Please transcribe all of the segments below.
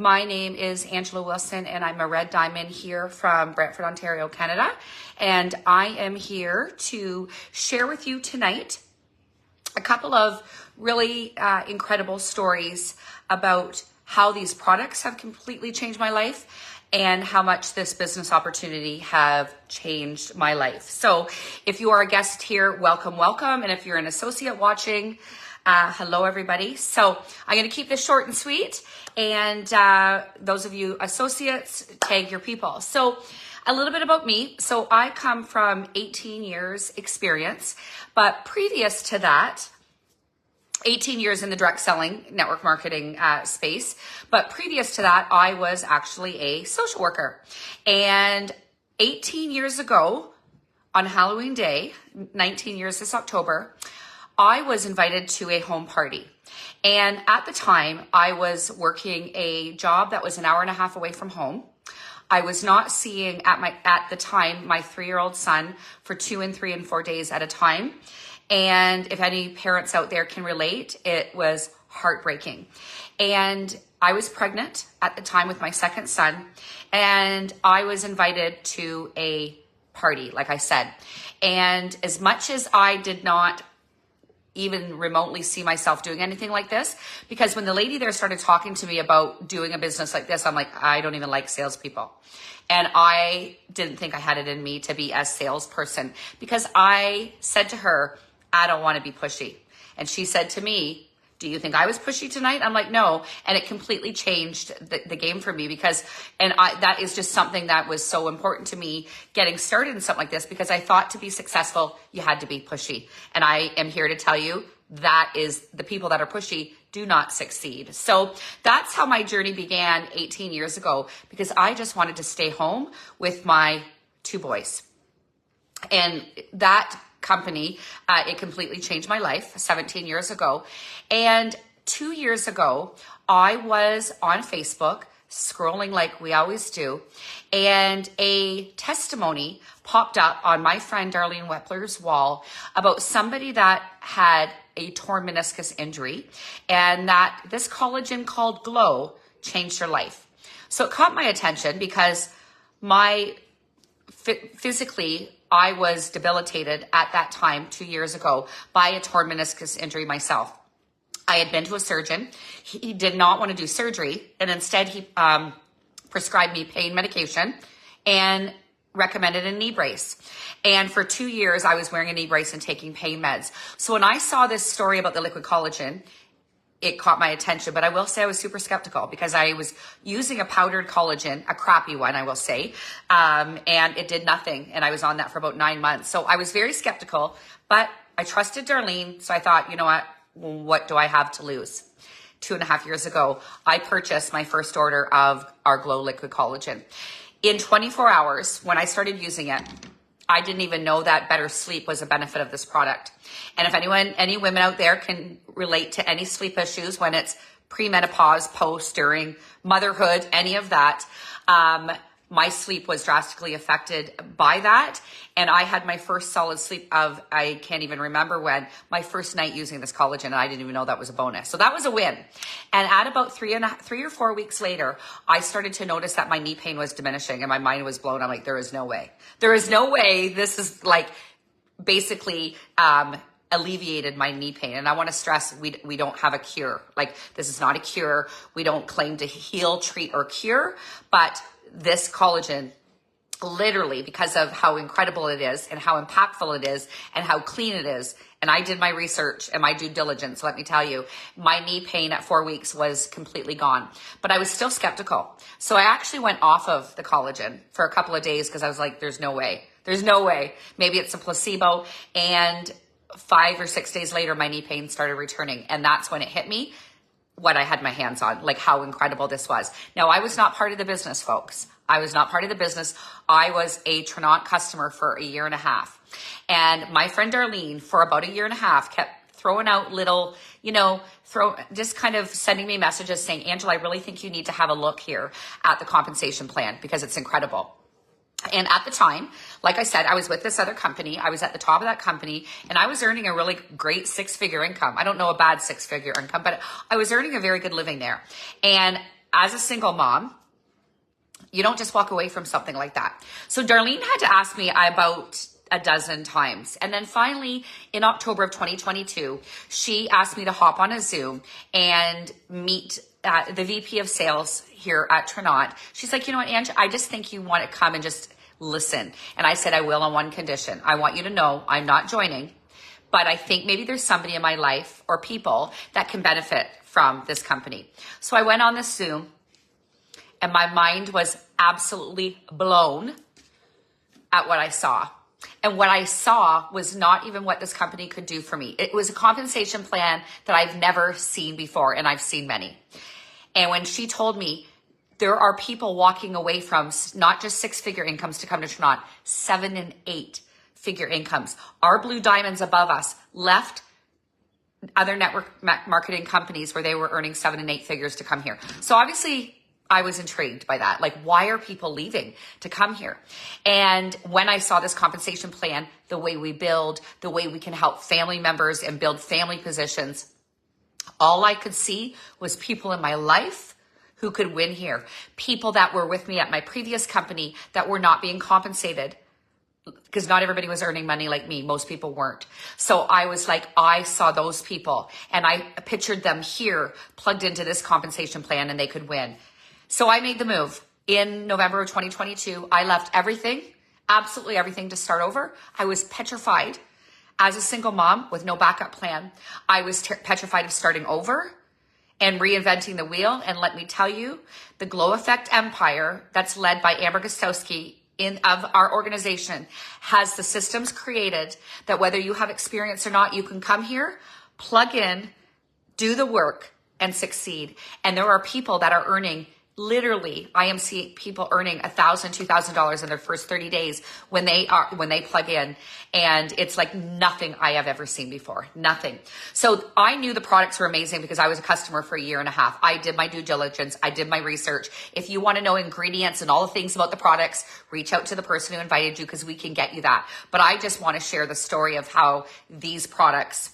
My name is Angela Wilson, and I'm a Red Diamond here from Brantford, Ontario, Canada. And I am here to share with you tonight a couple of really incredible stories about how these products have completely changed my life and how much this business opportunity have changed my life. So if you are a guest here, welcome, welcome. And if you're an associate watching, hello everybody. So I'm going to keep this short and sweet. And those of you associates, tag your people. So a little bit about me. So I come from 18 years experience, but previous to that, 18 years in the direct selling network marketing space. But previous to that, I was actually a social worker. And 18 years ago on Halloween Day, 19 years this October, I was invited to a home party. And at the time, I was working a job that was an hour and a half away from home. I was not seeing at the time my 3-year-old son for 2 and 3 and 4 days at a time. And if any parents out there can relate, it was heartbreaking. And I was pregnant at the time with my second son, and I was invited to a party, like I said. And as much as I did not even remotely see myself doing anything like this, because when the lady there started talking to me about doing a business like this, I'm like, I don't even like salespeople. And I didn't think I had it in me to be a salesperson, because I said to her, I don't want to be pushy. And she said to me, do you think I was pushy tonight? I'm like, no. And it completely changed the game for me, because, that is just something that was so important to me getting started in something like this, because I thought to be successful, you had to be pushy. And I am here to tell you that is the people that are pushy do not succeed. So that's how my journey began 18 years ago, because I just wanted to stay home with my 2 boys. And that company, it completely changed my life 17 years ago. And 2 years ago, I was on Facebook scrolling like we always do, and a testimony popped up on my friend Darlene Wepler's wall about somebody that had a torn meniscus injury, and that this collagen called Glow changed her life. So it caught my attention because physically, I was debilitated at that time 2 years ago by a torn meniscus injury myself. I had been to a surgeon. He did not want to do surgery, and instead he prescribed me pain medication and recommended a knee brace. And for 2 years, I was wearing a knee brace and taking pain meds. So when I saw this story about the liquid collagen, it caught my attention, but I will say I was super skeptical, because I was using a powdered collagen, a crappy one, I will say, and it did nothing. And I was on that for about 9 months. So I was very skeptical, but I trusted Darlene. So I thought, you know what do I have to lose? 2.5 years ago, I purchased my first order of our Glow Liquid Collagen. In 24 hours, when I started using it, I didn't even know that better sleep was a benefit of this product. And if any women out there can relate to any sleep issues, when it's premenopause, post, during motherhood, any of that, my sleep was drastically affected by that. And I had my first solid sleep of, I can't even remember when, my first night using this collagen, and I didn't even know that was a bonus. So that was a win. And at about 3 or 4 weeks later, I started to notice that my knee pain was diminishing, and my mind was blown. I'm like, there is no way. There is no way this is like basically alleviated my knee pain. And I want to stress, we don't have a cure. Like, this is not a cure. We don't claim to heal, treat, or cure, but this collagen, literally, because of how incredible it is and how impactful it is and how clean it is. And I did my research and my due diligence. Let me tell you, my knee pain at 4 weeks was completely gone, but I was still skeptical. So I actually went off of the collagen for a couple of days, because I was like, there's no way. There's no way. Maybe it's a placebo. And 5 or 6 days later, my knee pain started returning. And that's when it hit me what I had my hands on, like how incredible this was. Now, I was not part of the business, folks. I was not part of the business. I was a Tranont customer for 1.5 years. And my friend Darlene, for about 1.5 years, kept throwing out little, just kind of sending me messages saying, Angela, I really think you need to have a look here at the compensation plan, because it's incredible. And at the time, like I said, I was with this other company. I was at the top of that company, and I was earning a really great 6-figure income. I don't know a bad 6-figure income, but I was earning a very good living there. And as a single mom, you don't just walk away from something like that. So Darlene had to ask me about a dozen times. And then finally, in October of 2022, she asked me to hop on a Zoom and meet the VP of sales here at Tranont. She's like, you know what, Ange, I just think you want to come and just listen. And I said, I will, on one condition. I want you to know I'm not joining, but I think maybe there's somebody in my life or people that can benefit from this company. So I went on this Zoom, and my mind was absolutely blown at what I saw. And what I saw was not even what this company could do for me. It was a compensation plan that I've never seen before, and I've seen many. And when she told me there are people walking away from not just 6-figure incomes to come to Tranont, 7 and 8-figure incomes. Our blue diamonds above us left other network marketing companies where they were earning 7 and 8 figures to come here. So obviously I was intrigued by that. Like, why are people leaving to come here? And when I saw this compensation plan, the way we build, the way we can help family members and build family positions, all I could see was people in my life who could win here. People that were with me at my previous company that were not being compensated, because not everybody was earning money like me. Most people weren't. So I was like, I saw those people and I pictured them here plugged into this compensation plan, and they could win. So I made the move in November of 2022. I left everything, absolutely everything, to start over. I was petrified as a single mom with no backup plan. I was petrified of starting over and reinventing the wheel. And let me tell you, the Glow Effect Empire that's led by Amber Gostowski of our organization has the systems created that whether you have experience or not, you can come here, plug in, do the work, and succeed. And there are people that are earning, literally, I am seeing people earning $1,000, $2,000 in their first 30 days when they plug in. And it's like nothing I have ever seen before, nothing. So I knew the products were amazing because I was a customer for a year and a half. I did my due diligence. I did my research. If you want to know ingredients and all the things about the products, reach out to the person who invited you because we can get you that. But I just want to share the story of how these products,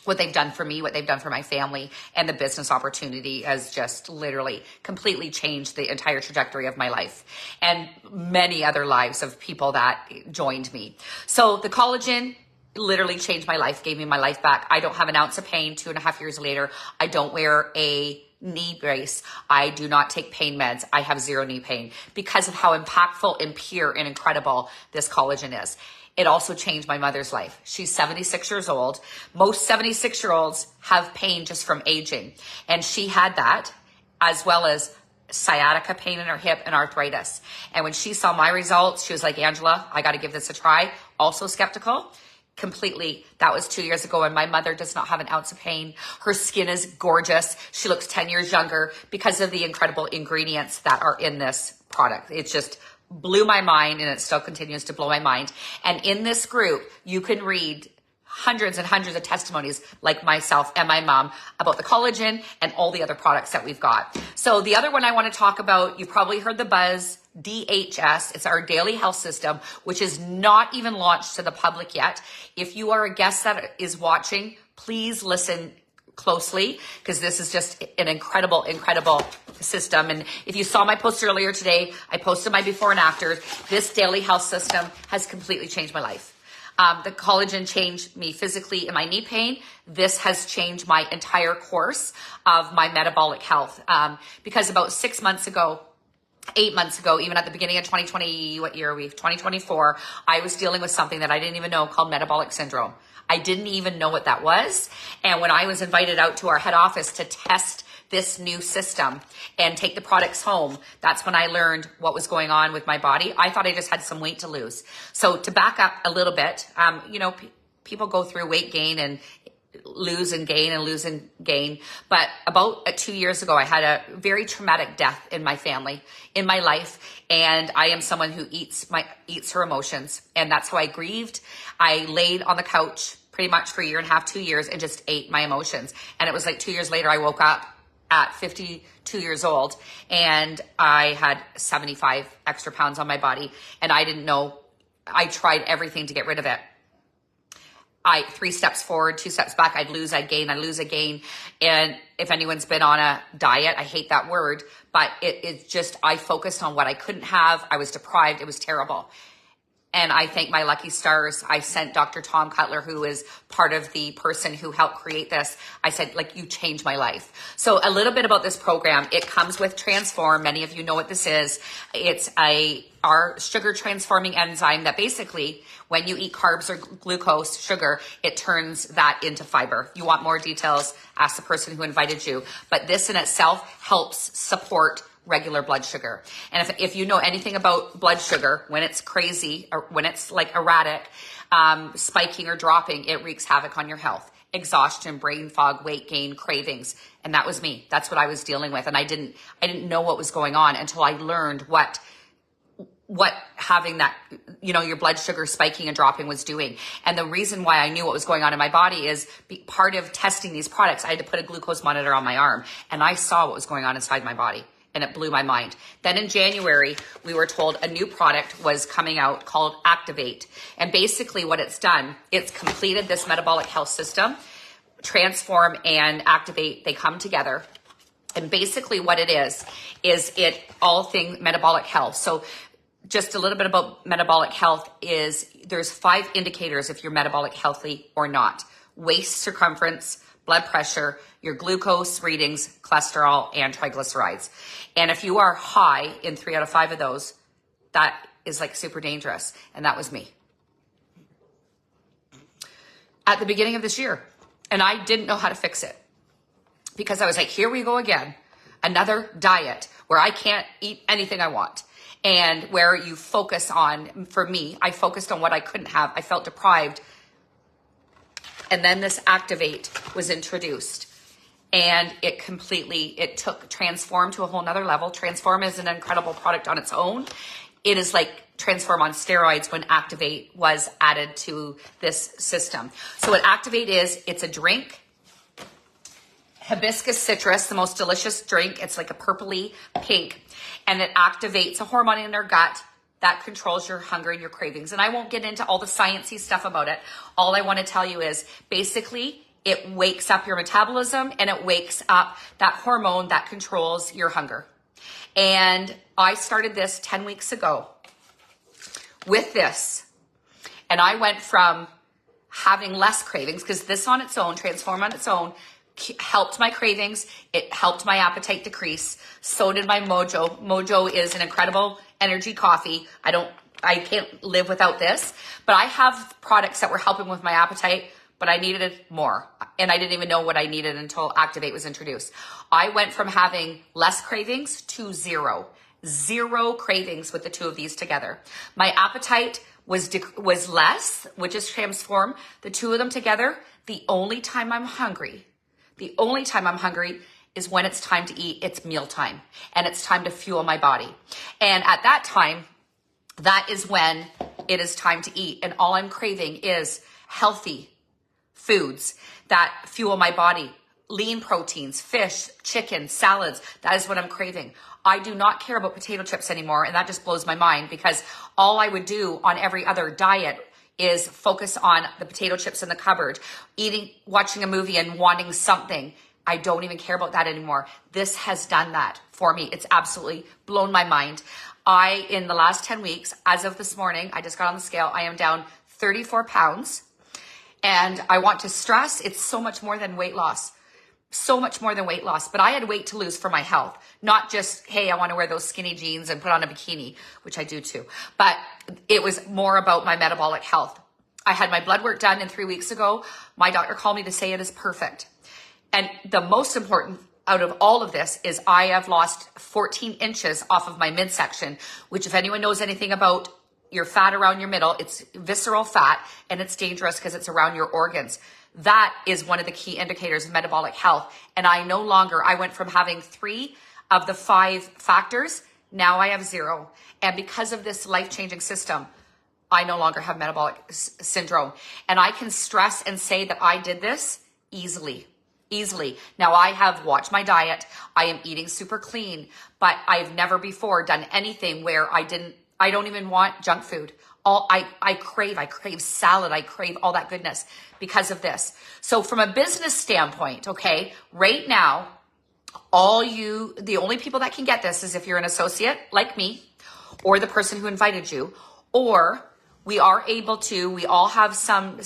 what they've done for me, what they've done for my family, and the business opportunity has just literally completely changed the entire trajectory of my life and many other lives of people that joined me. So the collagen literally changed my life, gave me my life back. I don't have an ounce of pain 2.5 years later. I don't wear a knee brace. I do not take pain meds. I have zero knee pain because of how impactful and pure and incredible this collagen is. It also changed my mother's life. She's 76 years old. Most 76-year-olds have pain just from aging. And she had that, as well as sciatica pain in her hip and arthritis. And when she saw my results, she was like, Angela, I got to give this a try. Also skeptical. Completely. That was 2 years ago, and my mother does not have an ounce of pain. Her skin is gorgeous. She looks 10 years younger because of the incredible ingredients that are in this product. It's just blew my mind, and it still continues to blow my mind. And in this group, you can read hundreds and hundreds of testimonies like myself and my mom about the collagen and all the other products that we've got. So the other one I want to talk about, you've probably heard the buzz, DHS. It's our daily health system, which is not even launched to the public yet. If you are a guest that is watching, please listen closely because this is just an incredible, incredible system. And if you saw my post earlier today, I posted my before and after. This daily health system has completely changed my life. The collagen changed me physically in my knee pain. This has changed my entire course of my metabolic health. Because about 6 months ago, 8 months ago, even at the beginning of 2020, what year are we? 2024, I was dealing with something that I didn't even know called metabolic syndrome. I didn't even know what that was. And when I was invited out to our head office to test this new system and take the products home, that's when I learned what was going on with my body. I thought I just had some weight to lose. So to back up a little bit, people go through weight gain and lose and gain and lose and gain. But about 2 years ago, I had a very traumatic death in my family, in my life. And I am someone who eats her emotions. And that's how I grieved. I laid on the couch pretty much for a year and a half, 2 years, and just ate my emotions. And it was like 2 years later, I woke up at 52 years old and I had 75 extra pounds on my body. And I didn't know, I tried everything to get rid of it. 3 steps forward, 2 steps back, I'd lose, I'd gain, I'd lose, I'd gain. And if anyone's been on a diet, I hate that word, but it's just, I focused on what I couldn't have. I was deprived. It was terrible. And I thank my lucky stars. I sent Dr. Tom Cutler, who is part of the person who helped create this. I said, like, you changed my life. So a little bit about this program. It comes with Transform. Many of you know what this is. It's our sugar transforming enzyme that basically, when you eat carbs or glucose, sugar, it turns that into fiber. You want more details, ask the person who invited you. But this in itself helps support regular blood sugar. And if you know anything about blood sugar, when it's crazy or when it's like erratic, spiking or dropping, it wreaks havoc on your health. Exhaustion, brain fog, weight gain, cravings. And that was me. That's what I was dealing with. And I didn't know what was going on until I learned what having that, your blood sugar spiking and dropping was doing. And the reason why I knew what was going on in my body is part of testing these products. I had to put a glucose monitor on my arm, and I saw what was going on inside my body. And it blew my mind. Then in January, we were told a new product was coming out called Activate. And basically what it's done, it's completed this metabolic health system. Transform and Activate, they come together. And basically what it is it all thing metabolic health. So just a little bit about metabolic health is there's 5 indicators if you're metabolic healthy or not. Waist circumference, blood pressure, your glucose readings, cholesterol, and triglycerides. And if you are high in 3 out of 5 of those, that is like super dangerous. And that was me at the beginning of this year. And I didn't know how to fix it because I was like, here we go again. Another diet where I can't eat anything I want. And where you focus on, for me, I focused on what I couldn't have. I felt deprived. And then this Activate was introduced, and it took Transform to a whole nother level. Transform is an incredible product on its own. It is like Transform on steroids when Activate was added to this system. So what Activate is, it's a drink. Hibiscus citrus, the most delicious drink. It's like a purpley pink, and it activates a hormone in our gut that controls your hunger and your cravings. And I won't get into all the sciencey stuff about it. All I want to tell you is basically it wakes up your metabolism and it wakes up that hormone that controls your hunger. And I started this 10 weeks ago with this. And I went from having less cravings, because this on its own, Transform on its own, helped my cravings. It helped my appetite decrease. So did my Mojo. Mojo is an incredible energy coffee. I can't live without this, but I have products that were helping with my appetite, but I needed more. And I didn't even know what I needed until Activate was introduced. I went from having less cravings to zero cravings with the 2 of these together. My appetite was less, which is Transform. The 2 of them together, the only time I'm hungry is when it's time to eat. It's mealtime, and it's time to fuel my body. And at that time, that is when it is time to eat. And all I'm craving is healthy foods that fuel my body. Lean proteins, fish, chicken, salads. That is what I'm craving. I do not care about potato chips anymore. And that just blows my mind, because all I would do on every other diet is focus on the potato chips in the cupboard, watching a movie and wanting something. I don't even care about that anymore. This has done that for me. It's absolutely blown my mind. In the last 10 weeks, as of this morning, I just got on the scale. I am down 34 pounds. And I want to stress, it's so much more than weight loss. So much more than weight loss. But I had weight to lose for my health. Not just, hey, I want to wear those skinny jeans and put on a bikini, which I do too. But it was more about my metabolic health. I had my blood work done 3 weeks ago. My doctor called me to say it is perfect. And the most important out of all of this is I have lost 14 inches off of my midsection, which, if anyone knows anything about your fat around your middle, it's visceral fat, and it's dangerous because it's around your organs. That is one of the key indicators of metabolic health. And I went from having 3 of the 5 factors. Now I have 0. And because of this life-changing system, I no longer have metabolic syndrome. And I can stress and say that I did this easily. Now I have watched my diet. I am eating super clean, but I've never before done anything where I don't even want junk food. I crave salad. I crave all that goodness because of this. So from a business standpoint, okay, right now The only people that can get this is if you're an associate like me, or the person who invited you, or we all have some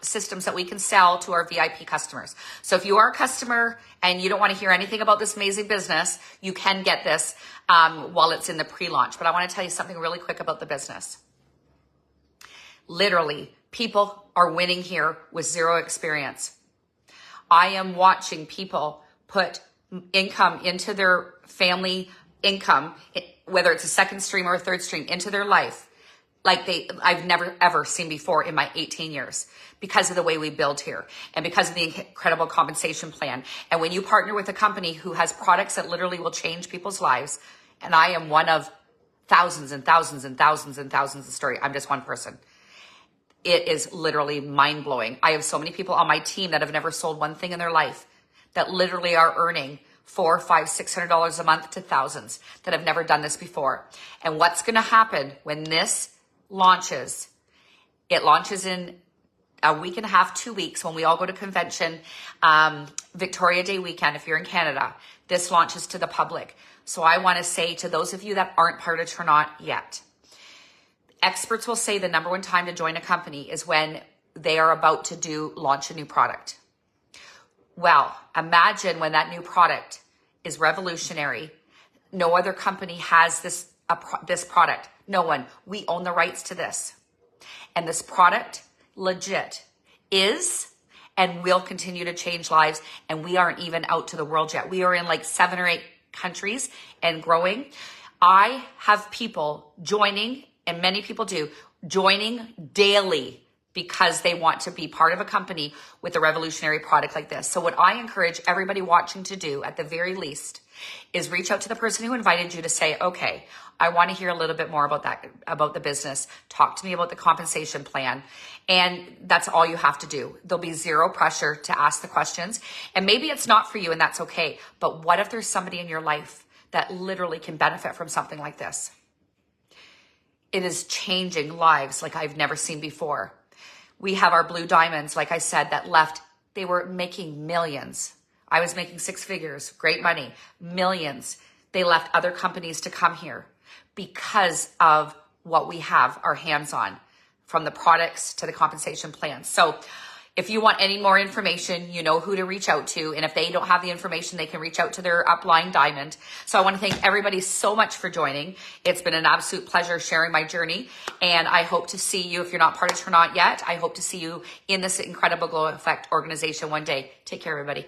systems that we can sell to our VIP customers. So if you are a customer and you don't want to hear anything about this amazing business, you can get this while it's in the pre-launch. But I want to tell you something really quick about the business. Literally, people are winning here with zero experience. I am watching people put income into their family income, whether it's a second stream or a third stream, into their life like I've never ever seen before in my 18 years, because of the way we build here and because of the incredible compensation plan. And when you partner with a company who has products that literally will change people's lives, and I am one of thousands and thousands and thousands and thousands of stories. I'm just one person. It is literally mind-blowing. I have so many people on my team that have never sold one thing in their life that literally are earning $400, $500, $600 a month to thousands that have never done this before. And what's going to happen when this launches? It launches in a week and a half, 2 weeks, when we all go to convention, Victoria Day weekend. If you're in Canada, this launches to the public. So I want to say to those of you that aren't part of Tranont yet, experts will say the number one time to join a company is when they are about to launch a new product. Well, imagine when that new product is revolutionary. No other company has this product. No one. We own the rights to this. And this product, legit, is and will continue to change lives. And we aren't even out to the world yet. We are in like 7 or 8 countries and growing. I have people joining, and many people do, joining daily because they want to be part of a company with a revolutionary product like this. So what I encourage everybody watching to do, at the very least, is reach out to the person who invited you to say, okay, I want to hear a little bit more about the business. Talk to me about the compensation plan. And that's all you have to do. There'll be zero pressure to ask the questions. And maybe it's not for you, and that's okay. But what if there's somebody in your life that literally can benefit from something like this? It is changing lives like I've never seen before. We have our blue diamonds, like I said, that left. They were making millions. I was making 6 figures, great money, millions. They left other companies to come here because of what we have our hands on, from the products to the compensation plans. So if you want any more information, you know who to reach out to. And if they don't have the information, they can reach out to their upline diamond. So I want to thank everybody so much for joining. It's been an absolute pleasure sharing my journey. And I hope to see you, if you're not part of Tranont yet, I hope to see you in this incredible Glow Effect organization one day. Take care, everybody.